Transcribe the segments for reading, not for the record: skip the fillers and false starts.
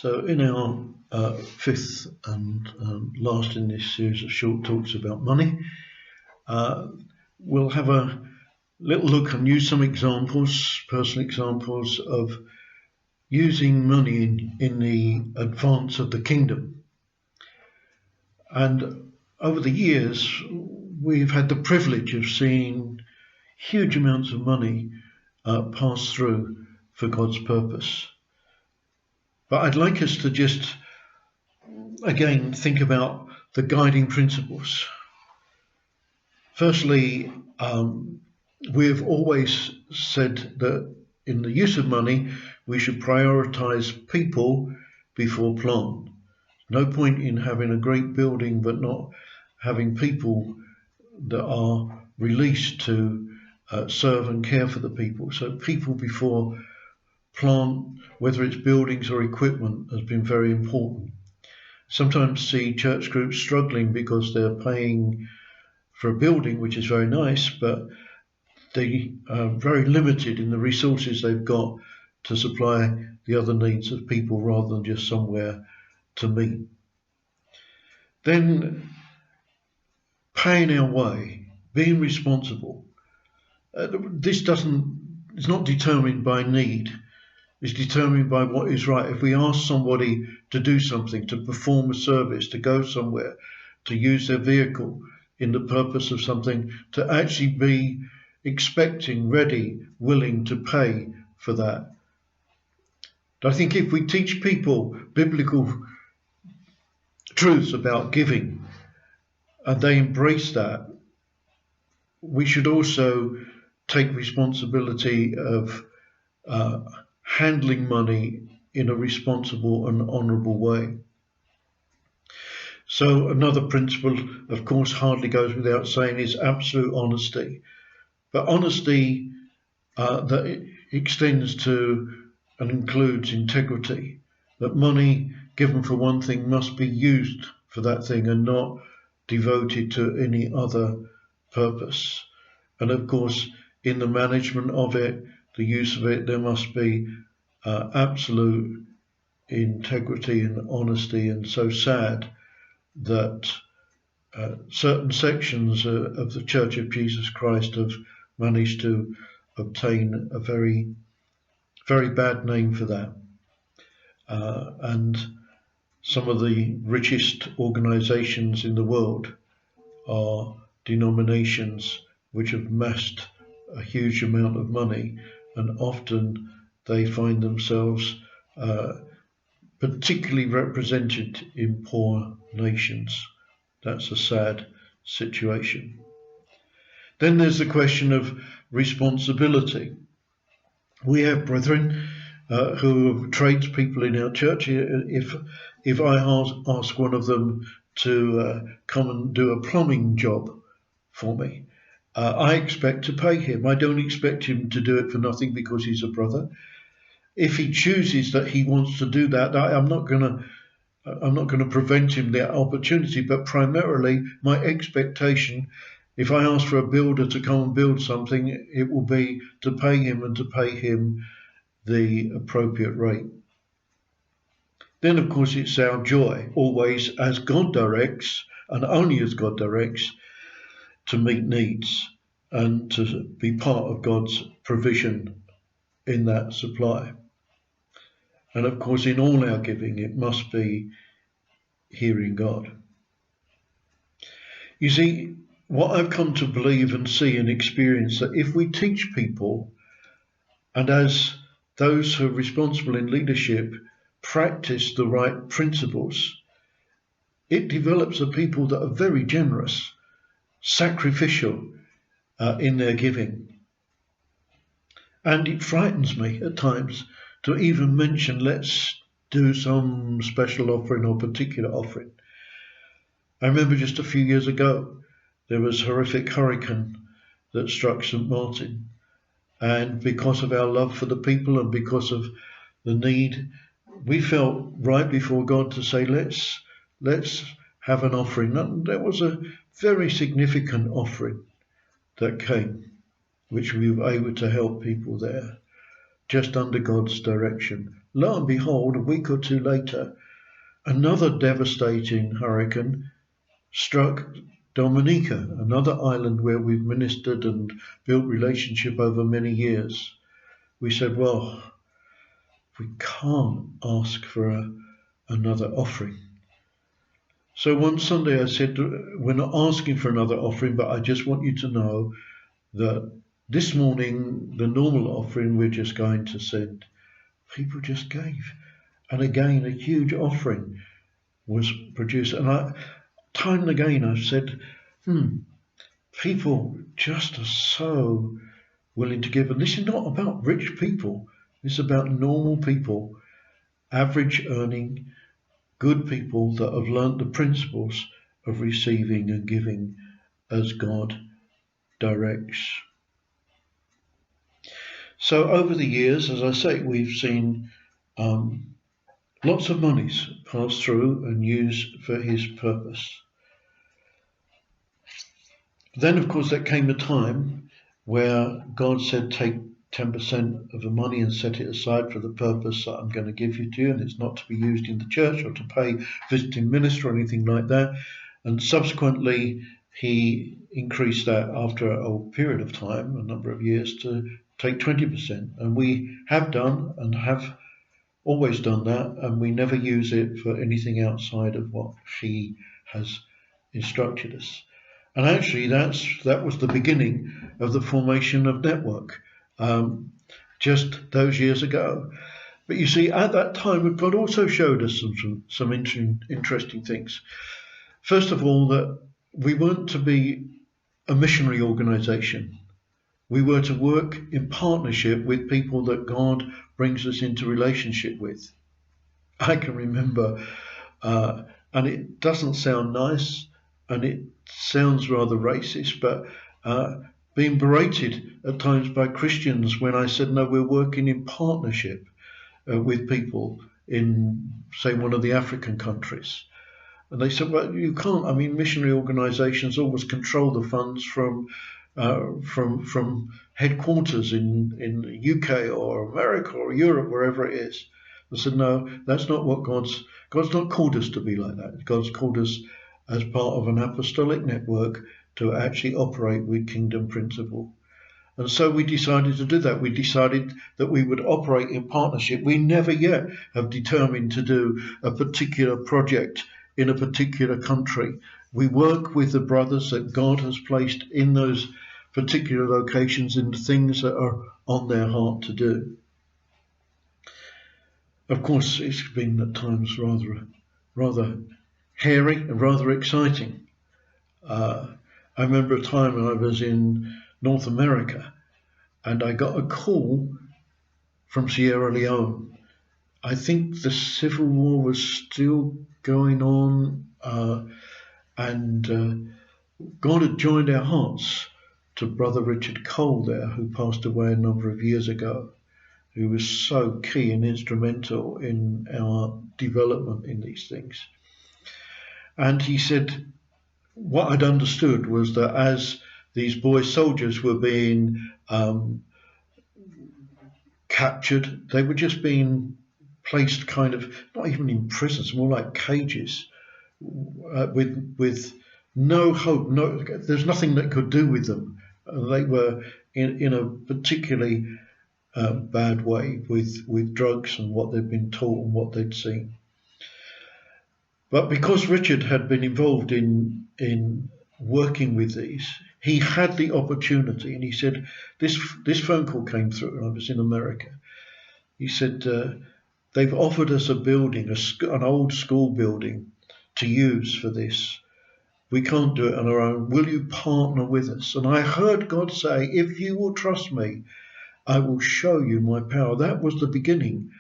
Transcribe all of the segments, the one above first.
So, in our fifth and last in this series of short talks about money, we'll have a little look and use some examples, personal examples of using money in the advance of the kingdom. And over the years, we've had the privilege of seeing huge amounts of money pass through for God's purpose. But I'd like us to just, again, think about the guiding principles. Firstly, we've always said that in the use of money, we should prioritize people before plant. No point in having a great building but not having people that are released to serve and care for the people. So people before plant, whether it's buildings or equipment, has been very important. Sometimes see church groups struggling because they're paying for a building, which is very nice, but they are very limited in the resources they've got to supply the other needs of people rather than just somewhere to meet. Then paying our way, being responsible. This is not determined by need. It's determined by what is right. If we ask somebody to do something, to perform a service, to go somewhere, to use their vehicle in the purpose of something, to actually be expecting, ready, willing to pay for that. I think if we teach people biblical truths about giving and they embrace that, we should also take responsibility of handling money in a responsible and honourable way. So another principle, of course, hardly goes without saying, is absolute honesty. But honesty that extends to and includes integrity, that money given for one thing must be used for that thing and not devoted to any other purpose. And of course, in the management of it, the use of it, there must be absolute integrity and honesty. And so sad that certain sections of the Church of Jesus Christ have managed to obtain a very, very bad name for that. And some of the richest organizations in the world are denominations which have amassed a huge amount of money, and often they find themselves particularly represented in poor nations. That's a sad situation. Then there's the question of responsibility. We have brethren who are tradespeople in our church. If I ask one of them to come and do a plumbing job for me, I expect to pay him. I don't expect him to do it for nothing because he's a brother. If he chooses that he wants to do that, I'm not going to prevent him the opportunity. But primarily, my expectation, if I ask for a builder to come and build something, it will be to pay him and to pay him the appropriate rate. Then, of course, it's our joy, always as God directs, and only as God directs, to meet needs and to be part of God's provision in that supply. And of course, in all our giving, it must be hearing God. You see, what I've come to believe and see and experience, that if we teach people, and as those who are responsible in leadership practice the right principles, it develops a people that are very generous, sacrificial in their giving. And it frightens me at times to even mention, let's do some special offering or particular offering. I remember just a few years ago, there was a horrific hurricane that struck St. Martin. And because of our love for the people and because of the need, we felt right before God to say, let's have an offering. And there was a very significant offering that came, which we were able to help people there, just under God's direction. lo and behold, a week or two later, another devastating hurricane struck Dominica, another island where we've ministered and built relationship over many years. We said, well, we can't ask for another offering. So one Sunday I said, we're not asking for another offering, but I just want you to know that this morning, the normal offering we're just going to send, people just gave. And again, a huge offering was produced. And time and again I've said, people just are so willing to give. And this is not about rich people. This is about normal people, average earning, good people that have learnt the principles of receiving and giving as God directs. So over the years, as I say, we've seen lots of monies pass through and used for his purpose. Then, of course, there came a time where God said, take 10% of the money and set it aside for the purpose that I'm going to give you to, and it's not to be used in the church or to pay visiting minister or anything like that. And subsequently, he increased that after a period of time, a number of years, to take 20%. And we have done and have always done that, and we never use it for anything outside of what he has instructed us. And actually, that was the beginning of the formation of Network, just those years ago. But you see, at that time, God also showed us some interesting things. First of all, that we weren't to be a missionary organisation. We were to work in partnership with people that God brings us into relationship with. I can remember, and it doesn't sound nice, and it sounds rather racist, but being berated at times by Christians when I said, no, we're working in partnership with people in, say, one of the African countries. And they said, well, you can't. I mean, missionary organisations always control the funds from headquarters in the UK or America or Europe, wherever it is. I said, no, that's not what God's not called us to be like that. God's called us as part of an apostolic network to actually operate with kingdom principle. And so we decided to do that. We decided that we would operate in partnership. We never yet have determined to do a particular project in a particular country. We work with the brothers that God has placed in those particular locations in the things that are on their heart to do. Of course, it's been at times rather hairy and rather exciting. I remember a time when I was in North America and I got a call from Sierra Leone. I think the civil war was still going on, and God had joined our hearts to Brother Richard Cole there, who passed away a number of years ago, who was so key and instrumental in our development in these things. And he said, what I'd understood was that as these boy soldiers were being captured, they were just being placed kind of, not even in prisons, more like cages, with no hope, there's nothing that could do with them. They were in a particularly bad way with drugs and what they'd been taught and what they'd seen. But because Richard had been involved in working with these, he had the opportunity, and he said, this phone call came through, and I was in America. He said, they've offered us a building, an old school building, to use for this. We can't do it on our own. Will you partner with us? And I heard God say, if you will trust me, I will show you my power. That was the beginning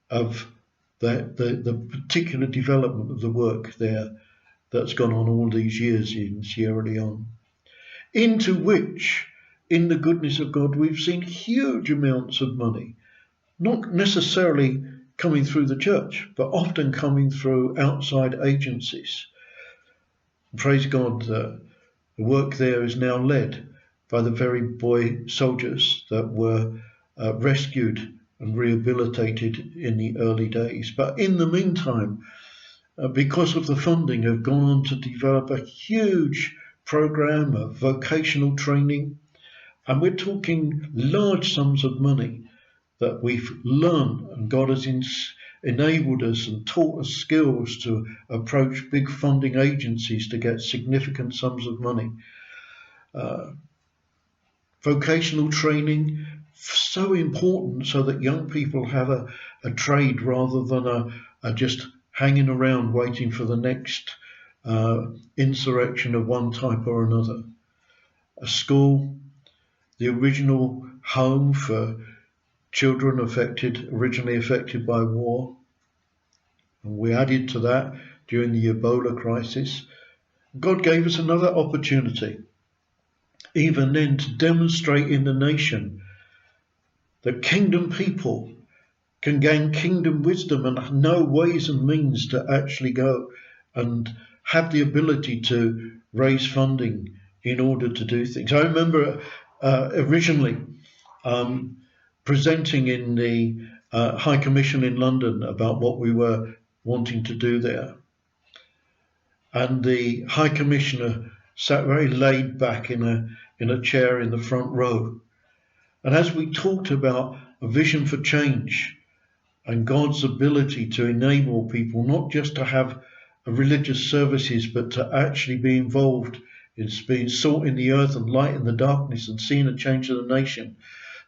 of the particular development of the work there that's gone on all these years in Sierra Leone, into which, in the goodness of God, we've seen huge amounts of money, not necessarily coming through the church, but often coming through outside agencies. Praise God that the work there is now led by the very boy soldiers that were rescued and rehabilitated in the early days. But in the meantime, because of the funding, have gone on to develop a huge program of vocational training. And we're talking large sums of money that we've learned, and God has enabled us and taught us skills to approach big funding agencies to get significant sums of money. Vocational training, so important so that young people have a trade rather than a just hanging around waiting for the next insurrection of one type or another. A school, the original home for children originally affected by war. And we added to that during the Ebola crisis. God gave us another opportunity, even then, to demonstrate in the nation that kingdom people can gain kingdom wisdom and know ways and means to actually go and have the ability to raise funding in order to do things. I remember originally presenting in the High Commission in London about what we were wanting to do there. And the High Commissioner sat very laid back in a chair in the front row. And as we talked about a vision for change and God's ability to enable people not just to have religious services, but to actually be involved in being salt in the earth and light in the darkness and seeing a change of the nation,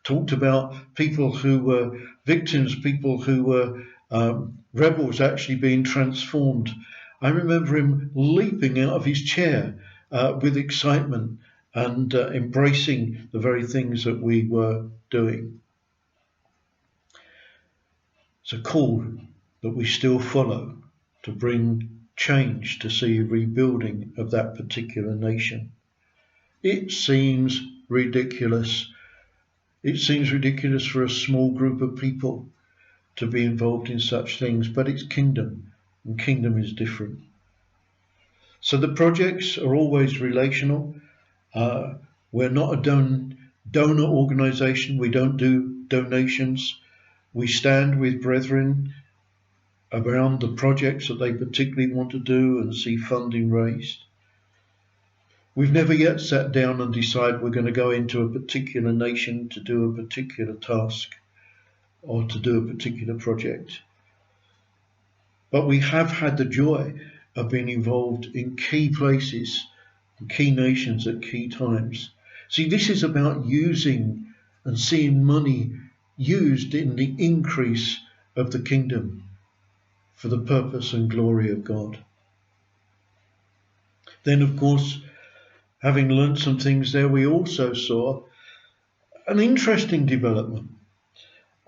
talked about people who were victims, people who were rebels actually being transformed. I remember him leaping out of his chair with excitement and embracing the very things that we were doing. It's a call that we still follow to bring change, to see a rebuilding of that particular nation. It seems ridiculous. It seems ridiculous for a small group of people to be involved in such things, but it's kingdom, and kingdom is different. So the projects are always relational. We're not a donor organisation. We don't do donations. We stand with brethren around the projects that they particularly want to do and see funding raised. We've never yet sat down and decided we're going to go into a particular nation to do a particular task or to do a particular project. But we have had the joy of being involved in key places, in key nations at key times. See, this is about using and seeing money used in the increase of the kingdom for the purpose and glory of God. Then, of course, having learnt some things there, we also saw an interesting development.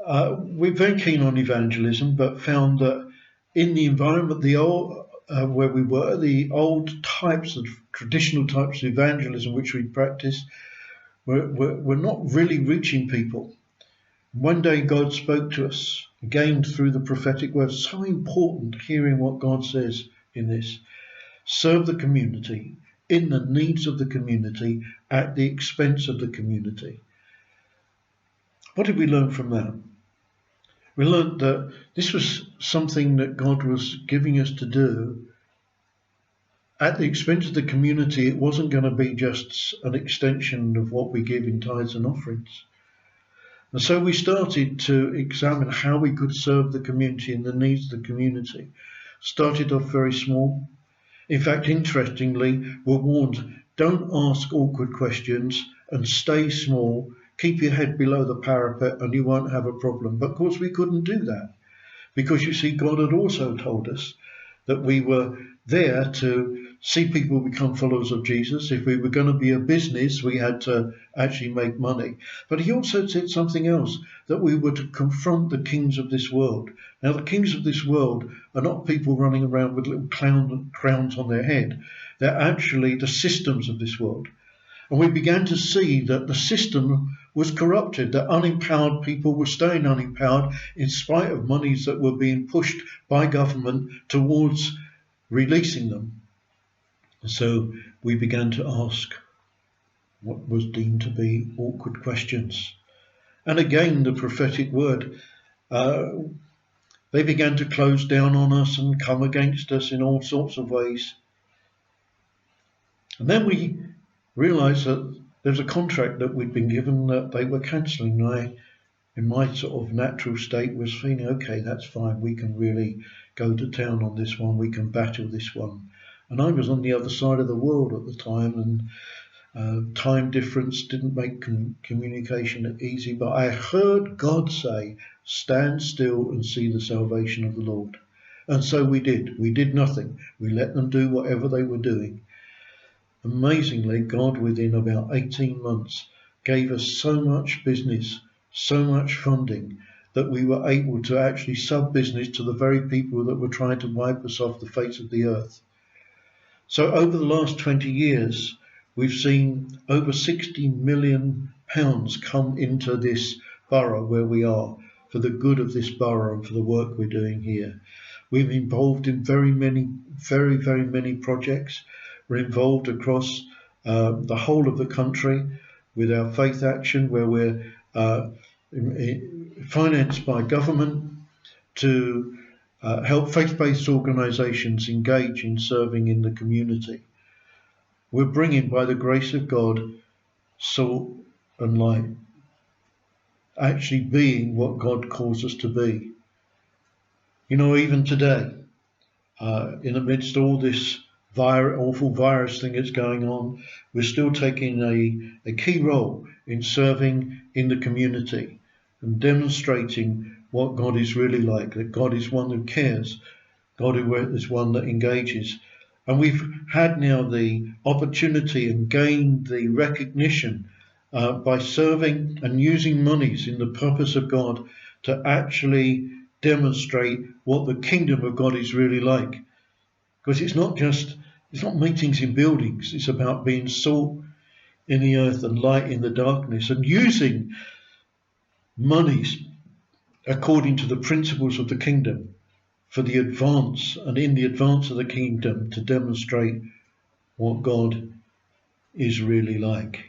We're very keen on evangelism, but found that in the environment, where we were, the old types of traditional types of evangelism which we practiced were not really reaching people. One day God spoke to us, again through the prophetic word. So important hearing what God says in this. Serve the community, in the needs of the community, at the expense of the community. What did we learn from that? We learned that this was something that God was giving us to do at the expense of the community. It wasn't going to be just an extension of what we give in tithes and offerings. And so we started to examine how we could serve the community and the needs of the community. Started off very small. In fact, interestingly, we're warned, don't ask awkward questions and stay small. Keep your head below the parapet and you won't have a problem. But of course we couldn't do that, because you see, God had also told us that we were there to see people become followers of Jesus. If we were going to be a business, we had to actually make money. But he also said something else, that we were to confront the kings of this world. Now, the kings of this world are not people running around with little crowns on their head. They're actually the systems of this world. And we began to see that the system was corrupted, that unempowered people were staying unempowered in spite of monies that were being pushed by government towards releasing them. And so we began to ask what was deemed to be awkward questions. And again, the prophetic word they began to close down on us and come against us in all sorts of ways. And then we realised that there was a contract that we'd been given that they were cancelling. In my sort of natural state, was feeling, okay, that's fine, we can really go to town on this one, we can battle this one. And I was on the other side of the world at the time, and time difference didn't make communication easy, but I heard God say, stand still and see the salvation of the Lord. And so we did. We did nothing. We let them do whatever they were doing. Amazingly, God, within about 18 months, gave us so much business, so much funding, that we were able to actually sub-business to the very people that were trying to wipe us off the face of the earth. So over the last 20 years, we've seen over £60 million come into this borough where we are, for the good of this borough and for the work we're doing here. We're involved in very many projects. We're involved across the whole of the country with our Faith Action, where we're financed by government to help faith-based organisations engage in serving in the community. We're bringing, by the grace of God, salt and light, actually being what God calls us to be. You know, even today, in amidst all this awful virus thing that's going on, we're still taking a key role in serving in the community and demonstrating what God is really like, that God is one who cares, God who is one that engages. And we've had now the opportunity and gained the recognition by serving and using monies in the purpose of God to actually demonstrate what the kingdom of God is really like. Because it's not meetings in buildings, it's about being salt in the earth and light in the darkness, and using monies according to the principles of the kingdom for the advance and in the advance of the kingdom to demonstrate what God is really like.